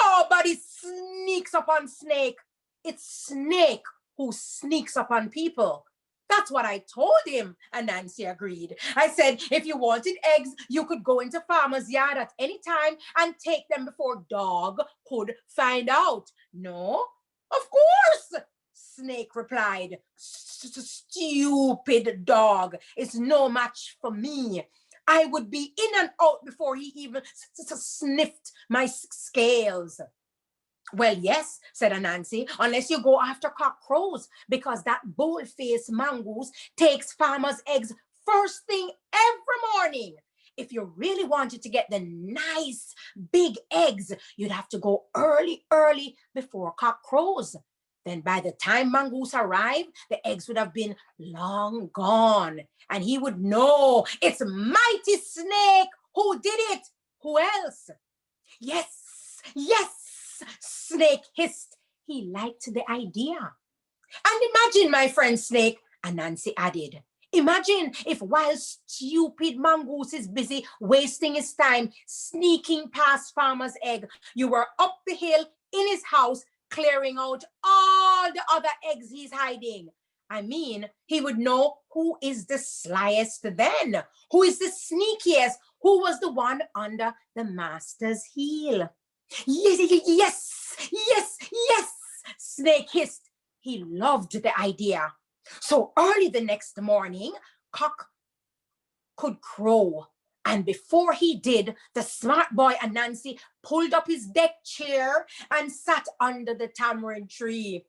Speaker 5: Nobody sneaks up on Snake. It's Snake who sneaks up on people. That's what I told him, and Nancy agreed. I said, if you wanted eggs, you could go into farmer's yard at any time and take them before dog could find out. No, of course, Snake replied. Stupid dog is no match for me. I would be in and out before he even sniffed my scales. Well, yes, said Anansi, unless you go after cockcrows, because that bold-faced mongoose takes farmers' eggs first thing every morning. If you really wanted to get the nice big eggs, you'd have to go early before cockcrows. Then by the time mongoose arrived, the eggs would have been long gone. And he would know it's mighty Snake who did it. Who else? Yes, Snake hissed. He liked the idea. And imagine, my friend Snake, Anansi added. Imagine if while stupid mongoose is busy wasting his time sneaking past farmer's egg, you were up the hill in his house clearing out all the other eggs he's hiding. I mean, he would know who is the slyest then, who is the sneakiest, who was the one under the master's heel. Yes, Snake hissed. He loved the idea. So early the next morning, Cock could crow. And before he did, the smart boy Anansi pulled up his deck chair and sat under the tamarind tree.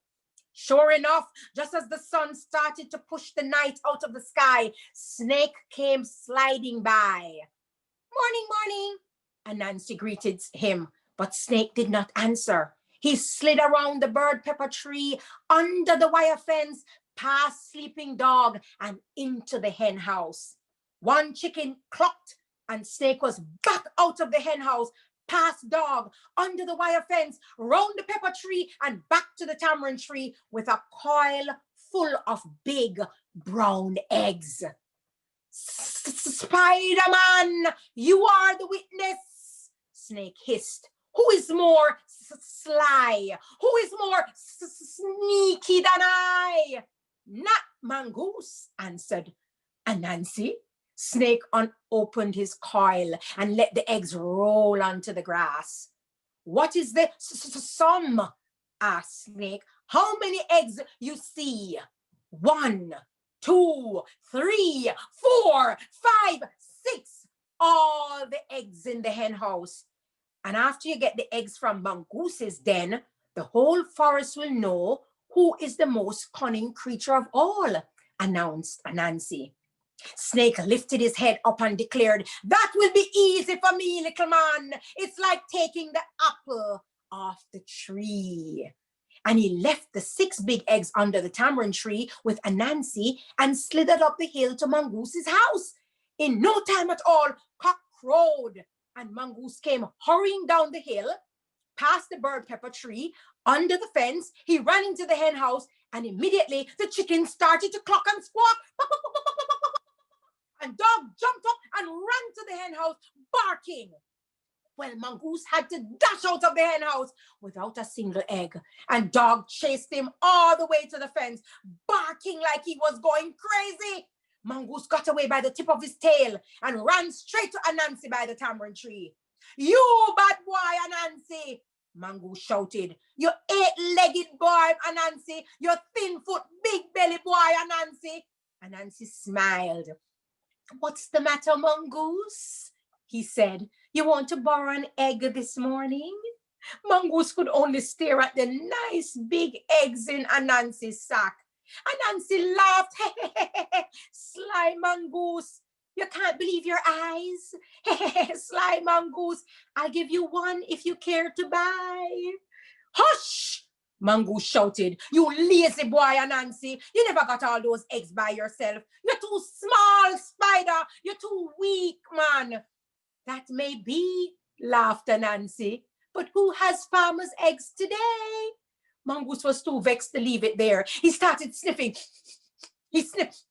Speaker 5: Sure enough, just as the sun started to push the night out of the sky, Snake came sliding by. Morning, Anansi greeted him, but Snake did not answer. He slid around the bird pepper tree, under the wire fence, past sleeping dog, and into the hen house. One chicken clucked, and Snake was back out of the hen house, past dog, under the wire fence, round the pepper tree, and back to the tamarind tree with a coil full of big brown eggs. Spider-Man, you are the witness, Snake hissed. Who is more sly? Who is more sneaky than I? Not Mongoose, answered Anansi. Snake unopened his coil and let the eggs roll onto the grass. What is the sum? Asked Snake. How many eggs you see? 1, 2, 3, 4, 5, 6. All the eggs in the hen house. And after you get the eggs from Mongoose's den, the whole forest will know who is the most cunning creature of all, announced Anansi. Snake lifted his head up and declared, that will be easy for me, little man. It's like taking the apple off the tree. And he left the 6 big eggs under the tamarind tree with Anansi and slithered up the hill to Mongoose's house. In no time at all, Cock crowed, and Mongoose came hurrying down the hill, past the bird pepper tree, under the fence. He ran into the hen house, and immediately the chickens started to cluck and squawk. And dog jumped up and ran to the hen house, barking. Well, Mongoose had to dash out of the hen house without a single egg, and dog chased him all the way to the fence, barking like he was going crazy. Mongoose got away by the tip of his tail and ran straight to Anansi by the tamarind tree. You bad boy, Anansi, Mongoose shouted. You 8-legged boy, Anansi. You thin-foot, big-belly boy, Anansi. Anansi smiled. What's the matter, Mongoose? He said. You want to borrow an egg this morning? Mongoose could only stare at the nice big eggs in Anansi's sack. Anansi laughed. Sly Mongoose, you can't believe your eyes. Sly Mongoose, I'll give you 1 if you care to buy. Hush! Mongoose shouted. You lazy boy, Anansi. You never got all those eggs by yourself. You're too small, Spider. You're too weak, man. That may be, laughed Nancy. But who has farmer's eggs today? Mongoose was too vexed to leave it there. He started sniffing. He sniffed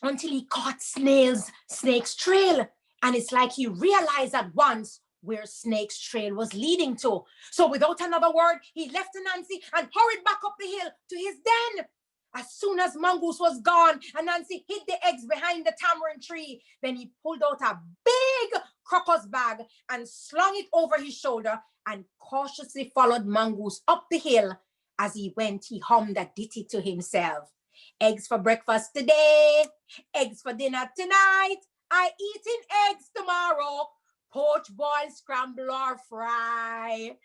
Speaker 5: until he caught Snake's trail. And it's like he realized at once where Snake's trail was leading to. So without another word, he left Nancy and hurried back up the hill to his den. As soon as Mongoose was gone, Nancy hid the eggs behind the tamarind tree. Then he pulled out a big crocus bag and slung it over his shoulder and cautiously followed Mongoose up the hill. As he went, he hummed a ditty to himself. Eggs for breakfast today, eggs for dinner tonight. I eating eggs tomorrow, poach, boil, scramble, or fry.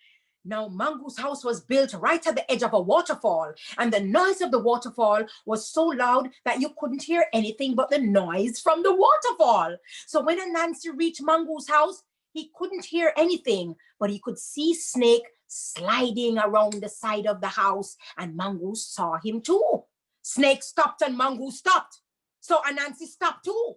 Speaker 5: Now, Mongoose house was built right at the edge of a waterfall, and the noise of the waterfall was so loud that you couldn't hear anything but the noise from the waterfall. So when Nancy reached Mongoose house, he couldn't hear anything, but he could see Snake sliding around the side of the house, and Mongoose saw him too. Snake stopped and Mongoose stopped. So Anansi stopped too.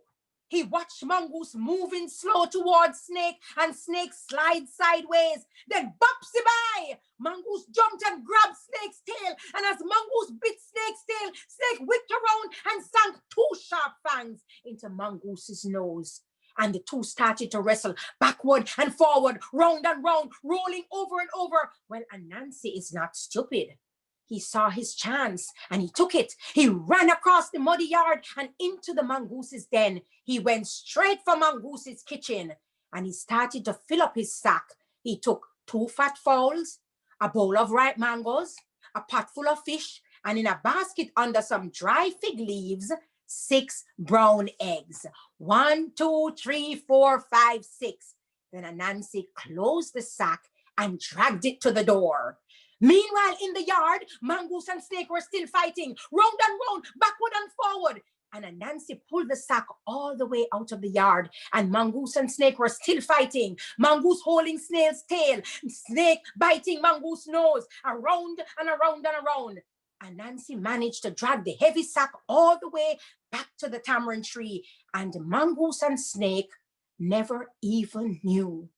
Speaker 5: He watched Mongoose moving slow towards Snake, and Snake slide sideways. Then bopsy by! Mongoose jumped and grabbed Snake's tail, and as Mongoose bit Snake's tail, Snake whipped around and sank two sharp fangs into Mongoose's nose. And the two started to wrestle backward and forward, round and round, rolling over and over. Well, Anansi is not stupid. He saw his chance and he took it. He ran across the muddy yard and into the Mongoose's den. He went straight for Mongoose's kitchen and he started to fill up his sack. He took 2 fat fowls, a bowl of ripe mangoes, a pot full of fish, and in a basket under some dry fig leaves, 6 brown eggs. 1, 2, 3, 4, 5, 6. Then Anansi closed the sack and dragged it to the door. Meanwhile, in the yard, Mongoose and Snake were still fighting, round and round, backward and forward. And Anansi pulled the sack all the way out of the yard, and Mongoose and Snake were still fighting. Mongoose holding Snake's tail, Snake biting Mongoose's nose, around and around and around. Anansi managed to drag the heavy sack all the way back to the tamarind tree, and Mongoose and Snake never even knew.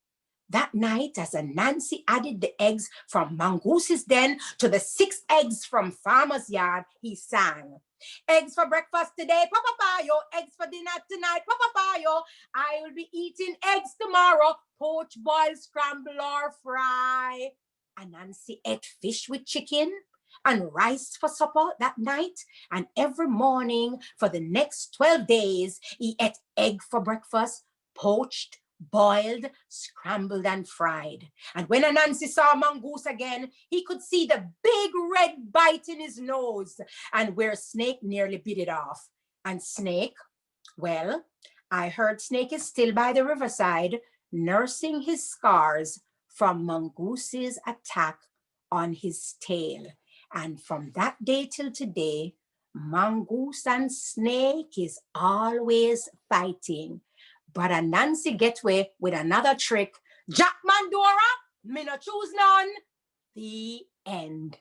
Speaker 5: That night, as Anansi added the eggs from Mongoose's den to the 6 eggs from Farmer's yard, he sang, "Eggs for breakfast today, papapayo. Eggs for dinner tonight, papapayo. I will be eating eggs tomorrow, poach, boil, scramble, or fry." Anansi ate fish with chicken and rice for supper that night, and every morning for the next 12 days, he ate egg for breakfast, poached, boiled, scrambled, and fried. And when Anansi saw Mongoose again, he could see the big red bite in his nose and where Snake nearly bit it off. And Snake, well, I heard Snake is still by the riverside nursing his scars from Mongoose's attack on his tail. And from that day till today, Mongoose and Snake is always fighting. But Anansi get away with another trick. Jack Mandora, me no choose none. The end.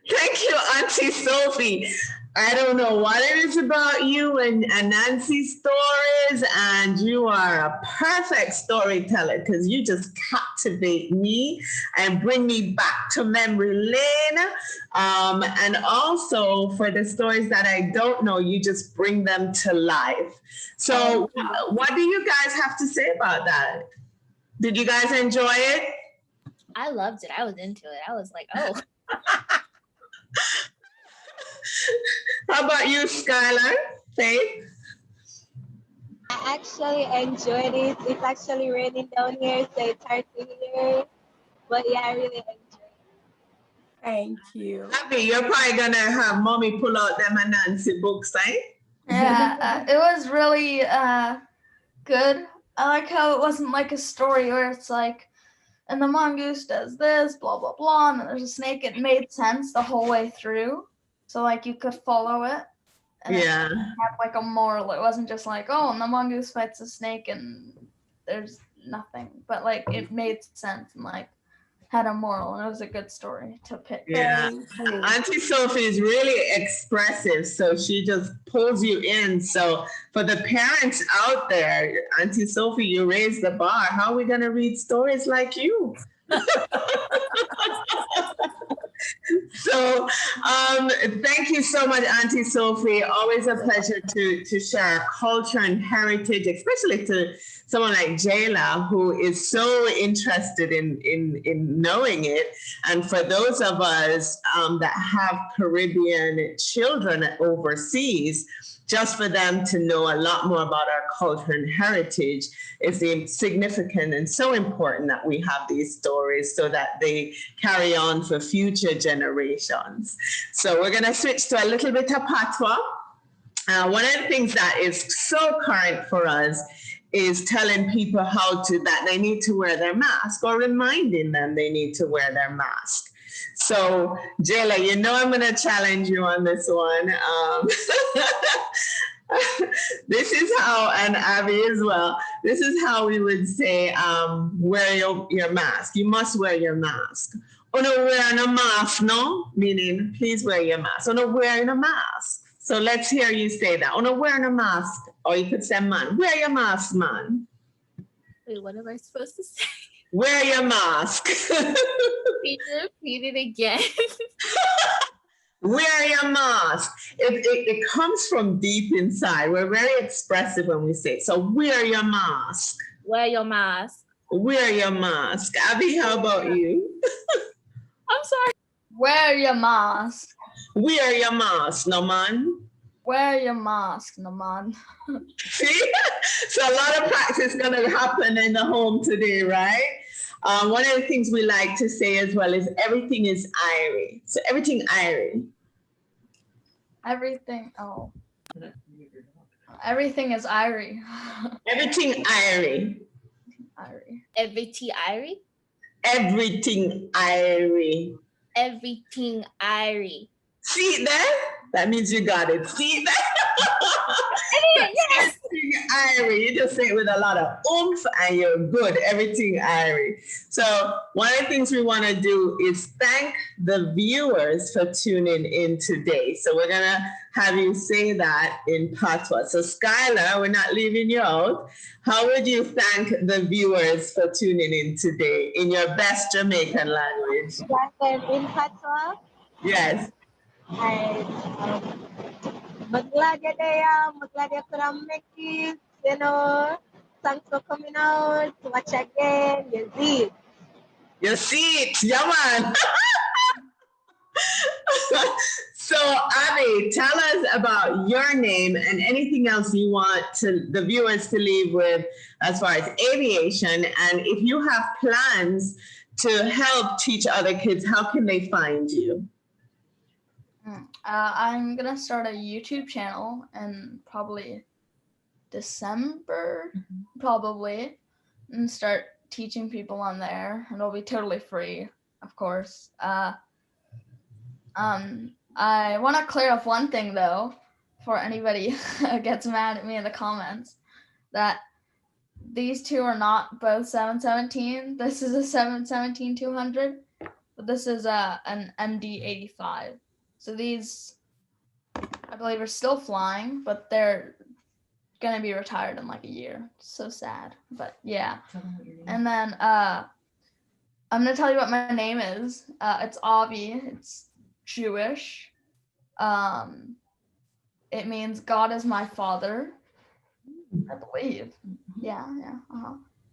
Speaker 1: Thank you, Auntie Sophie. I don't know what it is about you and Nancy's stories, and you are a perfect storyteller because you just captivate me and bring me back to memory lane. And also for the stories that I don't know, you just bring them to life. So what do you guys have to say about that? Did you guys enjoy it?
Speaker 2: I loved it. I was into it. I was like, oh.
Speaker 1: How about you, Skyler-Faith?
Speaker 4: I actually enjoyed it. It's actually raining down here, so it's hard to hear. But yeah, I really enjoyed it.
Speaker 5: Thank you.
Speaker 1: Abby, you're probably gonna have mommy pull out them Anansi books, right?
Speaker 3: Yeah, it was really good. I like how it wasn't like a story where it's like, and the mongoose does this, blah, blah, blah, and then there's a snake. It made sense the whole way through. So, like, you could follow it. And
Speaker 1: Yeah.
Speaker 3: it had, like, a moral. It wasn't just like, oh, and the mongoose fights a snake and there's nothing. But, like, it made sense. And, like, had a moral, and it was a good story to pick.
Speaker 1: Yeah. Aunty Sophie is really expressive, so she just pulls you in. So for the parents out there, Aunty Sophie, you raised the bar. How are we going to read stories like you? So thank you so much, Aunty Sophie. Always a pleasure to share culture and heritage, especially to someone like Jala, who is so interested in knowing it. And for those of us that have Caribbean children overseas, just for them to know a lot more about our culture and heritage is significant and so important that we have these stories so that they carry on for future generations. So we're going to switch to a little bit of Patwa. One of the things that is so current for us is telling people that they need to wear their mask, or reminding them they need to wear their mask. So, Jala, you know I'm going to challenge you on this one. This is how, and Avi as well, this is how we would say, wear your mask. You must wear your mask. Oh, no, wearing a mask, no? Meaning, please wear your mask. Oh, no, wearing a mask. So let's hear you say that. Oh, no, wearing a mask. Or you could say, man, wear your mask, man.
Speaker 2: Wait, what am I supposed to say?
Speaker 1: Wear your mask.
Speaker 2: Can you repeat it again?
Speaker 1: Wear your mask. It comes from deep inside. We're very expressive when we say it. So wear your mask.
Speaker 2: Wear your mask.
Speaker 1: Wear your mask. Abby, how about you?
Speaker 2: I'm sorry.
Speaker 3: Wear your mask.
Speaker 1: Wear your mask, no man.
Speaker 3: Wear your mask, no man.
Speaker 1: See? So a lot of practice is going to happen in the home today, right? One of the things we like to say as well is everything is Irie. So everything Irie.
Speaker 3: Everything is Irie.
Speaker 1: Everything Irie.
Speaker 3: Irie.
Speaker 2: Everything Irie.
Speaker 1: Everything Irie.
Speaker 2: Everything Irie.
Speaker 1: See it there? That means you got it. See it there?
Speaker 2: Yes.
Speaker 1: Everything Irie. You just say it with a lot of oomph and you're good. Everything Irie. So one of the things we want to do is thank the viewers for tuning in today. So we're going to have you say that in Patwa. So Skylar, we're not leaving you out. How would you thank the viewers for tuning in today in your best Jamaican language?
Speaker 4: In Patwa,
Speaker 1: Yes.
Speaker 4: Magglad ya there, magglad ya from Mickey's, you know. Thanks for coming out. Watch again. You see.
Speaker 1: Your seat, yeah, man. So, Avi, tell us about your name and anything else you want the viewers to leave with as far as aviation. And if you have plans to help teach other kids, how can they find you?
Speaker 3: I'm going to start a YouTube channel in probably December, probably, and start teaching people on there. And it'll be totally free, of course. I want to clear up one thing, though, for anybody who gets mad at me in the comments, that these two are not both 717. This is a 717-200, but this is an MD-85. So these, I believe, are still flying, but they're going to be retired in like a year. So sad, but yeah. And then I'm going to tell you what my name is. It's Avi. It's Jewish. It means God is my father, I believe. Yeah.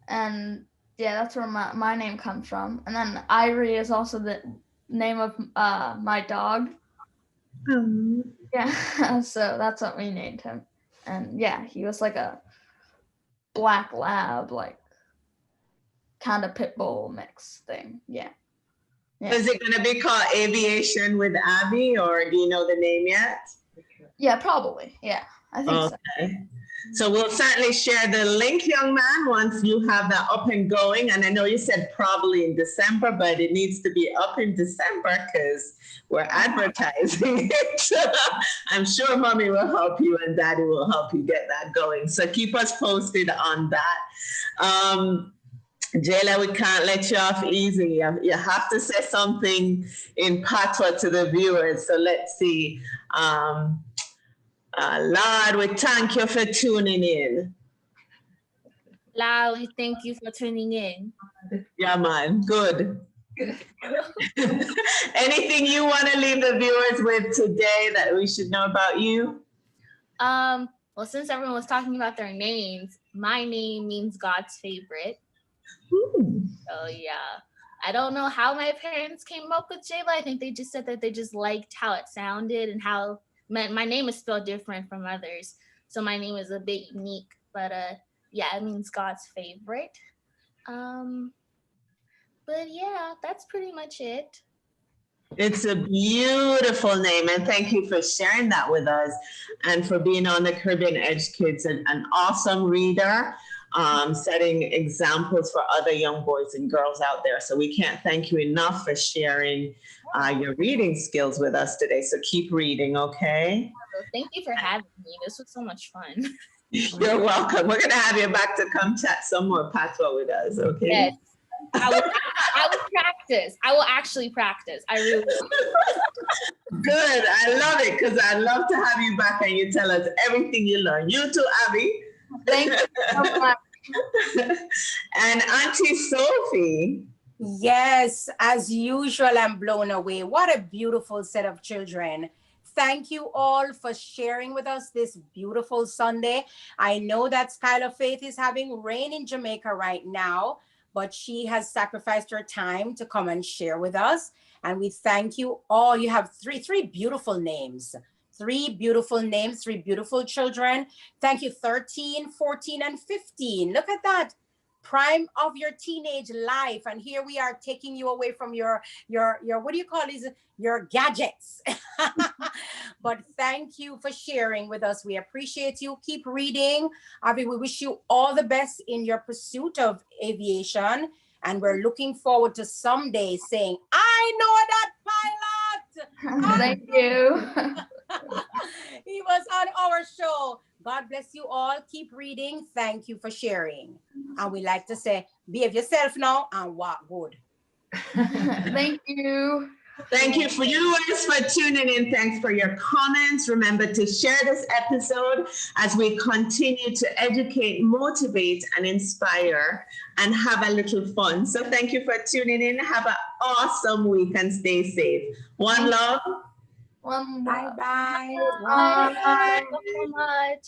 Speaker 3: And yeah, that's where my name comes from. And then Irie is also the name of my dog. Yeah, so that's what we named him. And yeah, he was like a black lab, like kind of pit bull mix thing. Yeah.
Speaker 1: Is it going to be called Aviation with Abby, or do you know the name yet?
Speaker 3: Yeah, probably. Yeah, I think so.
Speaker 1: So we'll certainly share the link, young man, once you have that up and going. And I know you said probably in December, but it needs to be up in December because we're advertising it. I'm sure mommy will help you and daddy will help you get that going. So keep us posted on that. Jayla, we can't let you off easy. You have to say something in Patwa to the viewers. So let's see. Lord, we thank you for tuning in.
Speaker 2: La, we thank you for tuning in.
Speaker 1: Yeah, man. Good. Anything you want to leave the viewers with today that we should know about you?
Speaker 2: Well, since everyone was talking about their names, my name means God's favorite. So yeah. I don't know how my parents came up with Jayla. I think they just said that they just liked how it sounded and how my name is spelled different from others. So my name is a bit unique. But yeah, it means God's favorite. But yeah, that's pretty much it.
Speaker 1: It's a beautiful name, and thank you for sharing that with us and for being on the Caribbean Edge Kids, and an awesome reader, setting examples for other young boys and girls out there. So we can't thank you enough for sharing your reading skills with us today. So keep reading, okay?
Speaker 2: Thank you for having me. This was so much fun.
Speaker 1: You're welcome. We're going to have you back to come chat some more Patwa with us, okay?
Speaker 2: Yes. I will practice. I will actually practice. I really will.
Speaker 1: Good. I love it, because I love to have you back and you tell us everything you learn. You too, Abby.
Speaker 3: Thank you so much.
Speaker 1: And Aunty Sophie.
Speaker 5: Yes, as usual, I'm blown away. What a beautiful set of children. Thank you all for sharing with us this beautiful Sunday. I know that Skyler-Faith is having rain in Jamaica right now, but she has sacrificed her time to come and share with us. And we thank you all. You have three beautiful names. Three beautiful names, three beautiful children. Thank you, 13, 14, and 15. Look at that. Prime of your teenage life. And here we are taking you away from your what do you call these? Your gadgets. But thank you for sharing with us. We appreciate you. Keep reading. Avi, we wish you all the best in your pursuit of aviation. And we're looking forward to someday saying, I know that pilot.
Speaker 3: Thank you.
Speaker 5: He was on our show. God bless you all. Keep reading. Thank you for sharing. And we like to say, behave yourself now and walk good.
Speaker 3: Thank you.
Speaker 1: Thank you for viewers for tuning in. Thanks for your comments. Remember to share this episode as we continue to educate, motivate, and inspire, and have a little fun. So thank you for tuning in. Have an awesome week and stay safe. One love.
Speaker 3: One
Speaker 5: Bye-bye.
Speaker 3: Bye.
Speaker 2: Thank you so much.